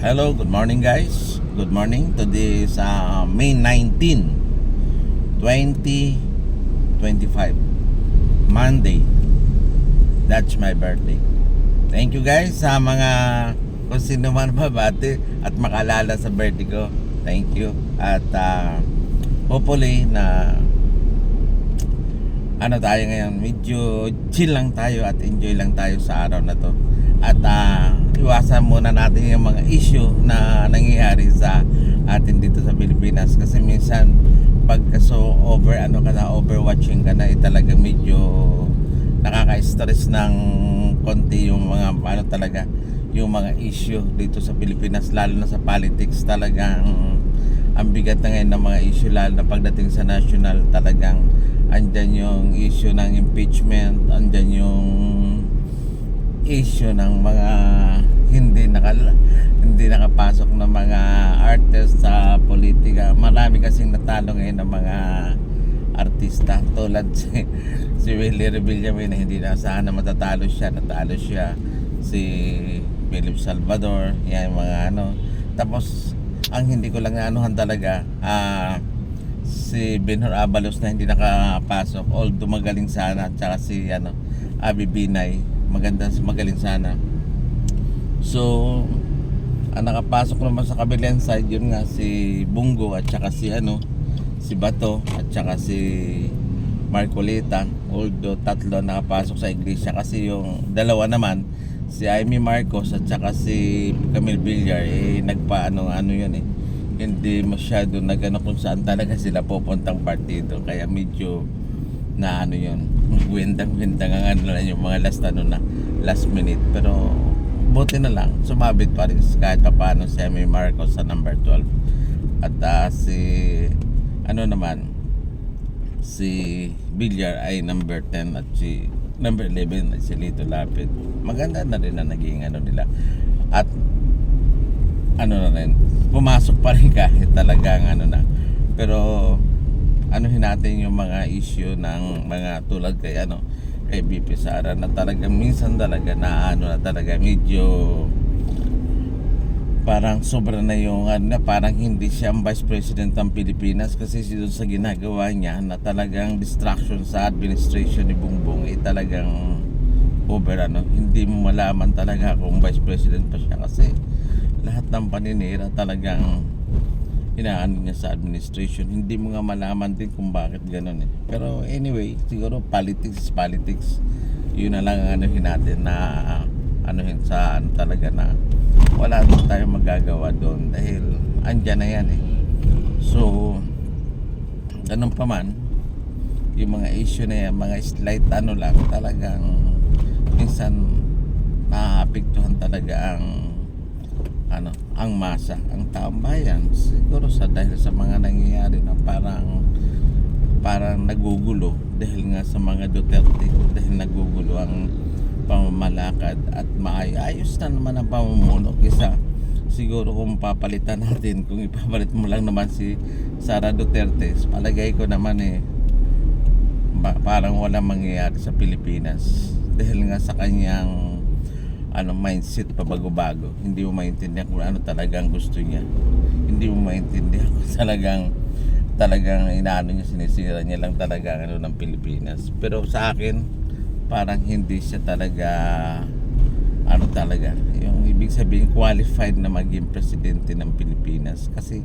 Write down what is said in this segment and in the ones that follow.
Hello, good morning guys. Good morning. Today is May 19, 2025. Monday. That's my birthday. Thank you guys sa mga kung sino man mabati at makalala sa birthday ko. Thank you. At hopefully na tayo ngayon, medyo chill lang tayo at enjoy lang tayo sa araw na to. At iwasan muna natin yung mga issue na nangyayari sa atin dito sa Pilipinas, kasi minsan pagka so overwatching ka na, talagang medyo nakaka-stress ng konti yung mga talaga yung mga issue dito sa Pilipinas, lalo na sa politics. Talagang ang bigat na ngayon ng mga issue, lalo na pagdating sa national. Talagang andyan yung issue ng impeachment, andyan yung issue ng mga hindi nakapasok na mga artist sa politika. Marami kasing natalo ngayon ng mga artista, tulad si Willie Revillame na hindi naasahan na natalo siya, si Philip Salvador, yan mga tapos ang hindi ko lang naanuhan talaga, si Benhur Abalos na hindi nakapasok, although magaling sana, at saka si Abby Binay, magaling sana. So ang nakapasok naman sa kabilang side, yun nga si Bungo, at saka si Bato, at saka si Marcolita, although tatlo nakapasok sa iglesia. Kasi yung dalawa naman, si Amy Marcos at saka si Camille Villar, yun hindi masyado kung saan talaga sila pupuntang partido, kaya medyo na yun, windang yung mga last minute. Pero buti na lang, sumabit pa rin kahit paano si Amy Marcos sa number 12. At si Villar ay number 10, at si number 11 ay si Lito Lapid. Maganda na rin na naging nila. At na rin, pumasok pa rin kahit talagang pero natin yung mga issue ng mga tulad kay BP Sara, na talagang minsan talaga na talaga medyo parang sobra na yung parang hindi siya ang Vice President ng Pilipinas, kasi doon sa ginagawa niya na talagang distraction sa administration ni Bongbong, talagang over hindi mo malaman talaga kung Vice President pa siya, kasi lahat ng paninira talagang niya sa administration. Hindi mo nga malaman din kung bakit gano'n Pero anyway, siguro politics is politics. Yun na lang ang natin na sa talaga na wala tayong magagawa doon, dahil andyan na yan So ganun pa man, yung mga issue na yan, mga slight lang, talagang minsan naapektuhan talaga ang masa, ang taong bayan, siguro dahil sa mga nangyayari na parang nagugulo dahil nga sa mga Duterte, dahil nagugulo ang pamamalakad, at maayos na naman ang pamumuno. Kisa siguro kung papalitan natin, kung ipapalit mo lang naman si Sara Duterte, palagay ko naman parang walang mangyayari sa Pilipinas, dahil nga sa kanyang mindset pabago-bago. Hindi mo maintindihan kung talagang gusto niya. Hindi mo maintindihan kung talagang niya, sinisira niya lang talaga ng Pilipinas. Pero sa akin, parang hindi siya talaga talaga yung ibig sabihin qualified na maging presidente ng Pilipinas, kasi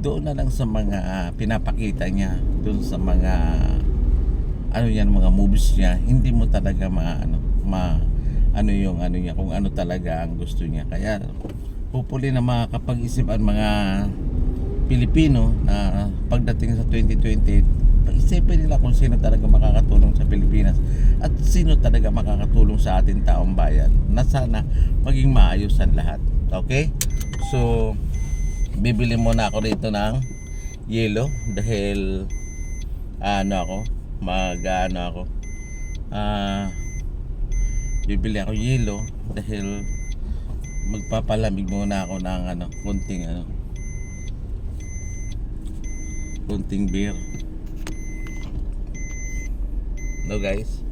doon na lang sa mga pinapakita niya, doon sa mga mga moves niya, hindi mo talaga niya kung talaga ang gusto niya. Kaya hopefully na makakapag-isip ang mga Pilipino na pagdating sa 2028, pag-isipin nila kung sino talaga makakatulong sa Pilipinas at sino talaga makakatulong sa ating taong bayan, na sana maging maayos ang lahat. Okay? So bibili muna ako dito ng yelo, dahil bibili ako yelo, dahil magpapalamig muna ako ng kunting beer. No guys,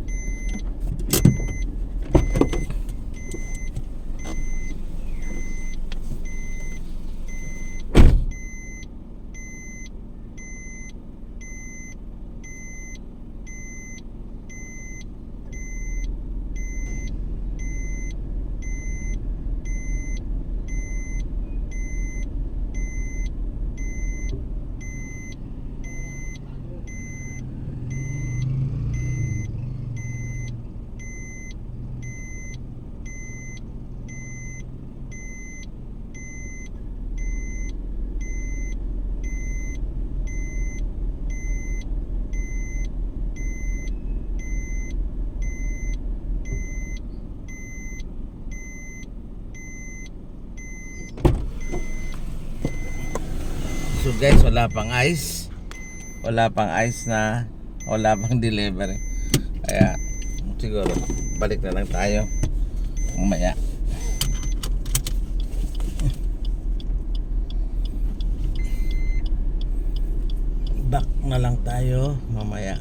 So guys, wala pang ice. Wala pang ice na, wala pang delivery. Kaya siguro balik na lang tayo mamaya. Back na lang tayo mamaya.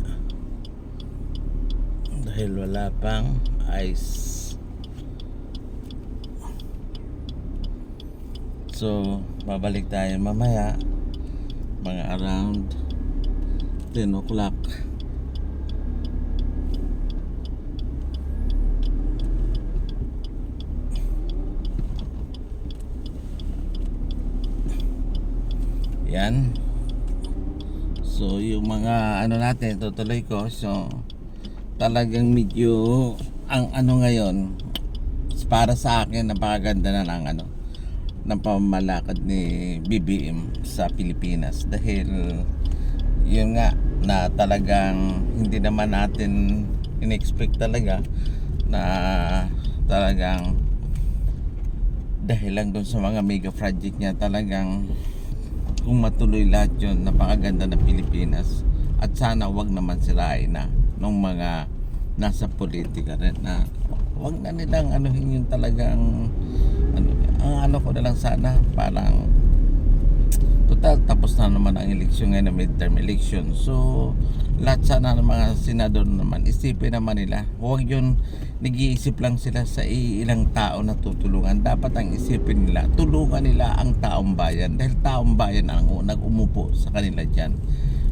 Dahil wala pang ice. So, babalik tayo mamaya mga around 10 o'clock. Yan. So, yung mga ano natin, tutuloy ko. So, talagang medyo ang ano ngayon, para sa akin, napakaganda na ng ano, ng pamamalakad ni BBM sa Pilipinas, dahil yun nga na talagang hindi naman natin in-expect talaga na talagang dahil lang doon sa mga mega project niya, talagang kung matuloy lahat yun, napakaganda ng Pilipinas. At sana wag naman sirain na ng mga nasa politika rin, na wag na nilang anuhin yung talagang ano ko na lang sana, parang total tapos na naman ang eleksyon ngayon, na midterm election. So lahat sana ng mga senador naman, isipin naman nila, huwag yun nag-iisip lang sila sa ilang tao na tutulungan. Dapat ang isipin nila, tulungan nila ang taong bayan, dahil taong bayan ang nag-umupo sa kanila dyan.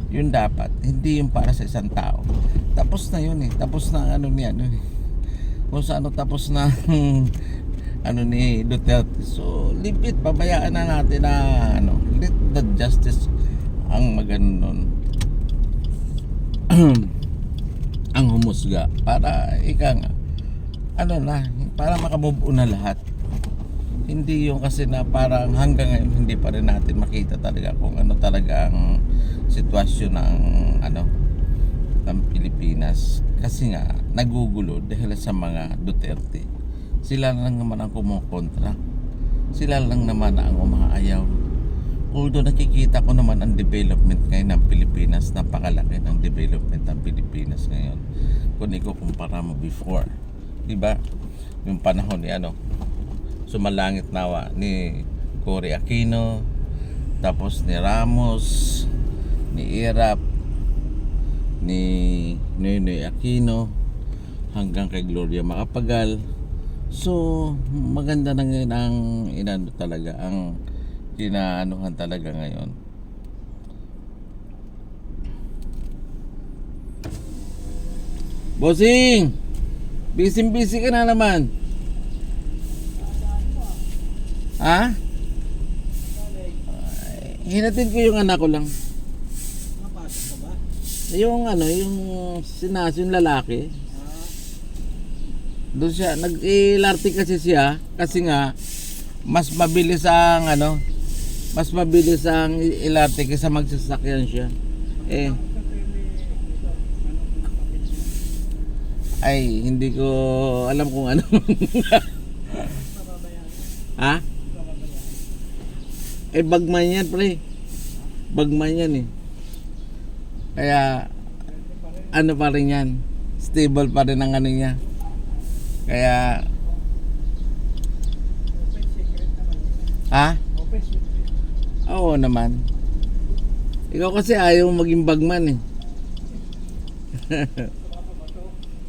Yun dapat, hindi yung para sa isang tao. Tapos na yun tapos na ano niya kung sa ano, tapos na ano ni Duterte. So lipit, pabayaan na natin na ano, let the justice ang maganon ang humusga, para ika nga ano na, para makamove on na lahat. Hindi yung kasi na parang hanggang ngayon hindi pa rin natin makita talaga kung ano talaga ang sitwasyon ng ano ng Pilipinas, kasi nga nagugulo dahil sa mga Duterte. Sila lang naman ang kumukontra, sila lang naman ang umaayaw. Although nakikita ko naman ang development ngayon ng Pilipinas, napakalaki ng development ng Pilipinas ngayon kung ikukumpara mo before, diba? Yung panahon ni ano, sumalangit nawa ni Cory Aquino, tapos ni Ramos, ni Irap, ni Noynoy Aquino, hanggang kay Gloria Macapagal. So maganda na ngayon ang inano talaga, ang kinaanuhan talaga ngayon. Bossing, busy ka na naman. Ha? Hinatid ko yung anak ko lang. Yung ano, yung sinaso, yung lalaki. Doon siya, nag-ilarte kasi siya, kasi nga mas mabilis ang ano, mas mabilis ang ilarte kaysa magsasakyan siya. Ay, hindi ko alam kung ano. Ha? Bagman yan, pre. Bagman yan Kaya ano pa rin yan, stable pa rin ang ano niya. Kaya ha? Oo naman. Ikaw kasi ayaw maging bagman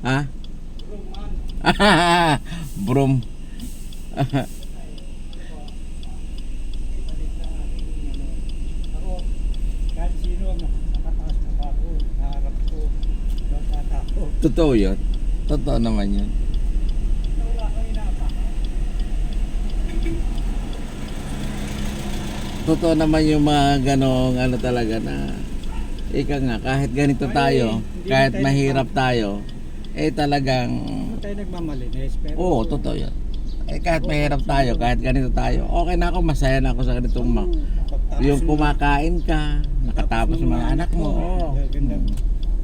Ha? Brom. Totoo yun. Totoo naman yun. Totoo naman yung mga ganong ano talaga, na ika nga, kahit ganito tayo, kahit mahirap tayo, talagang tayo nagmamalinis, pero oo, totoo yun. Kahit mahirap tayo, kahit ganito tayo, okay na ako, masaya na ako sa ganitong yung kumakain ka, nakatapos yung mga anak mo.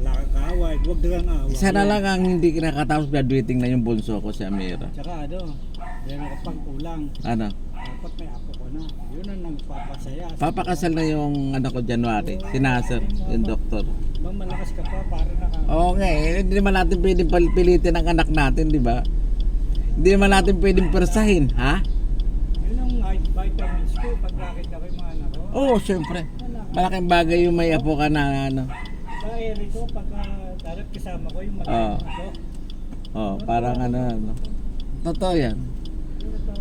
wala kang kaaway, huwag dagang away. Sana lang ang hindi kinakatapos, graduating na yung bunso ko, si Amira. Tsaka ano, Yan ang kapag kulang. Ano? Dapat may apo ko na. Yun ang nagpapasaya. Papakasal na yung anak ko January. Si Nasser, yung doktor. Ba, malakas ka pa para naka... Oo nga eh. Hindi naman natin pwedeng pilitin ang anak natin, di ba? Hindi naman natin pwedeng persahin, ha? Yun ang vitamins ko pag nakita ko yung mga anak ko. Oo, syempre. Malaking bagay yung may apo ka na ano. Dahil ito pag darat kasama ko yung mga Oo. anak ko. Oh, parang ano. Totoo yan.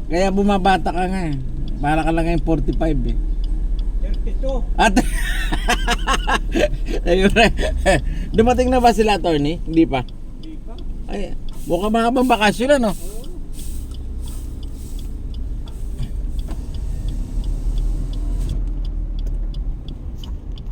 Kaya bumabata ka nga eh. Para ka lang ngayon 45 eh. 32. At ayun na. Dumating na ba sila, attorney? Hindi pa. Di ba? Ay, mukhang mga bakasyon ano.